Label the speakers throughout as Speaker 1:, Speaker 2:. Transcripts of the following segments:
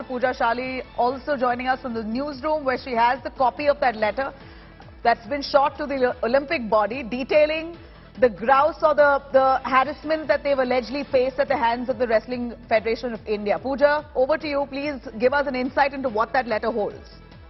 Speaker 1: Pooja Shali also joining us from the newsroom where she has the copy of that letter that's been shot to the Olympic body detailing the grouse or the harassment that they've allegedly faced at the hands of the Wrestling Federation of India. Pooja, over to you. Please give us an insight into what that letter holds.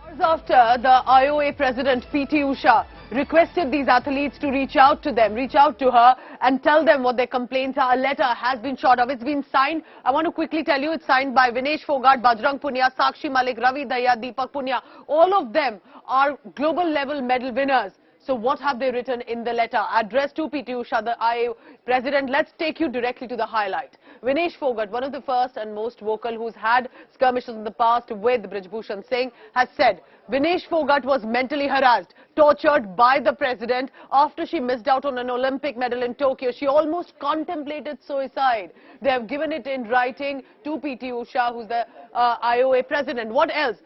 Speaker 2: Hours after the IOA president PT Usha requested these athletes to reach out to her and tell them what their complaints are, a letter has been shot of. It's been signed. I want to quickly tell you, it's signed by Vinesh Fogart, Bajrang Punia, Sakshi Malik, Ravi Daya, Deepak Punia. All of them are global level medal winners. So what have they written in the letter addressed to PT Usha, the IOA president? Let's take you directly to the highlight. Vinesh Fogart, one of the first and most vocal who's had skirmishes in the past with Brij Bhushan Singh, has said Vinesh Fogart was mentally harassed, tortured by the president after she missed out on an Olympic medal in Tokyo. She almost contemplated suicide. They have given it in writing to PT Usha, who's the IOA president. What else?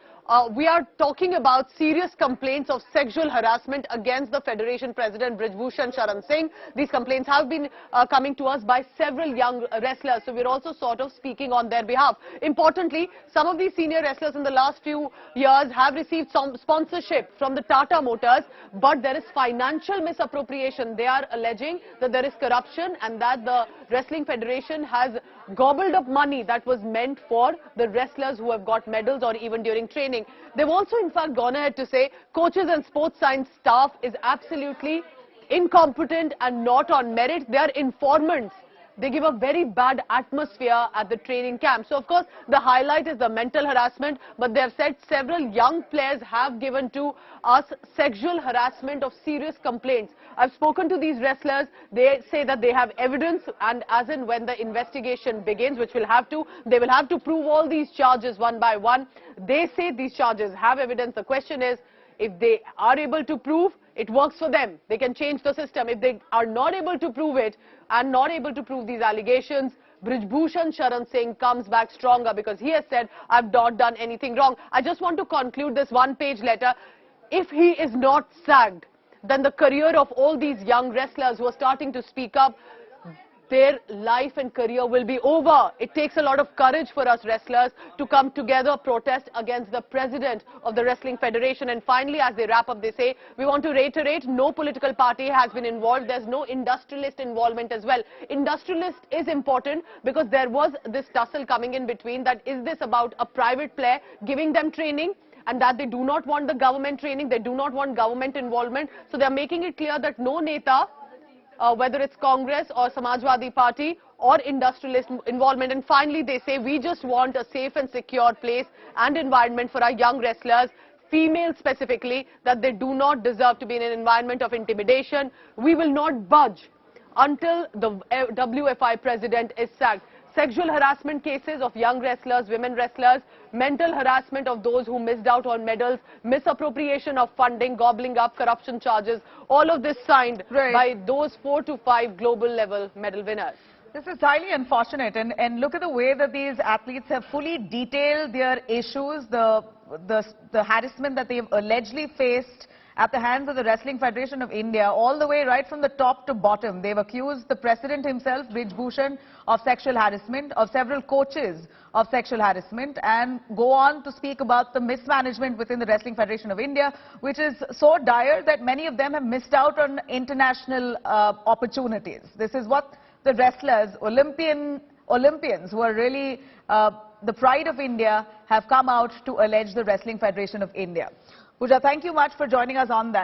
Speaker 2: We are talking about serious complaints of sexual harassment against the Federation President Brij Bhushan Sharan Singh. These complaints have been coming to us by several young wrestlers, so we're also sort of speaking on their behalf. Importantly, some of these senior wrestlers in the last few years have received some sponsorship from the Tata Motors, but there is financial misappropriation. They are alleging that there is corruption and that the Wrestling Federation has gobbled up money that was meant for the wrestlers who have got medals or even during training. They've also in fact gone ahead to say coaches and sports science staff is absolutely incompetent and not on merit. They are informants. They give a very bad atmosphere at the training camp. So of course the highlight is the mental harassment, but they have said several young players have given to us sexual harassment of serious complaints. I've spoken to these wrestlers. They say that they have evidence, and as and when the investigation begins, which they will have to prove all these charges one by one. They say these charges have evidence. The question is, if they are able to prove, it works for them. They can change the system. If they are not able to prove it and not able to prove these allegations, Brij Bhushan Sharan Singh comes back stronger because he has said, I've not done anything wrong. I just want to conclude this one-page letter. If he is not sacked, then the career of all these young wrestlers who are starting to speak up, their life and career will be over. It takes a lot of courage for us wrestlers to come together, protest against the president of the Wrestling Federation. And finally, as they wrap up, they say, we want to reiterate, no political party has been involved. There's no industrialist involvement as well. Industrialist is important because there was this tussle coming in between, that is this about a private player giving them training, and that they do not want the government training, they do not want government involvement. So they are making it clear that no neta, whether it's Congress or Samajwadi Party or industrialist involvement. And finally, they say, we just want a safe and secure place and environment for our young wrestlers, females specifically, that they do not deserve to be in an environment of intimidation. We will not budge until the WFI president is sacked. Sexual harassment cases of young wrestlers, women wrestlers, mental harassment of those who missed out on medals, misappropriation of funding, gobbling up, corruption charges, all of this signed by those 4 to 5 global level medal winners.
Speaker 1: This is highly unfortunate, and look at the way that these athletes have fully detailed their issues, the harassment that they've allegedly faced at the hands of the Wrestling Federation of India, all the way right from the top to bottom. They've accused the president himself, Brij Bhushan, of sexual harassment, of several coaches of sexual harassment, and go on to speak about the mismanagement within the Wrestling Federation of India, which is so dire that many of them have missed out on international opportunities. This is what the wrestlers, Olympians who are really the pride of India, have come out to allege the Wrestling Federation of India. Pooja, thank you much for joining us on that.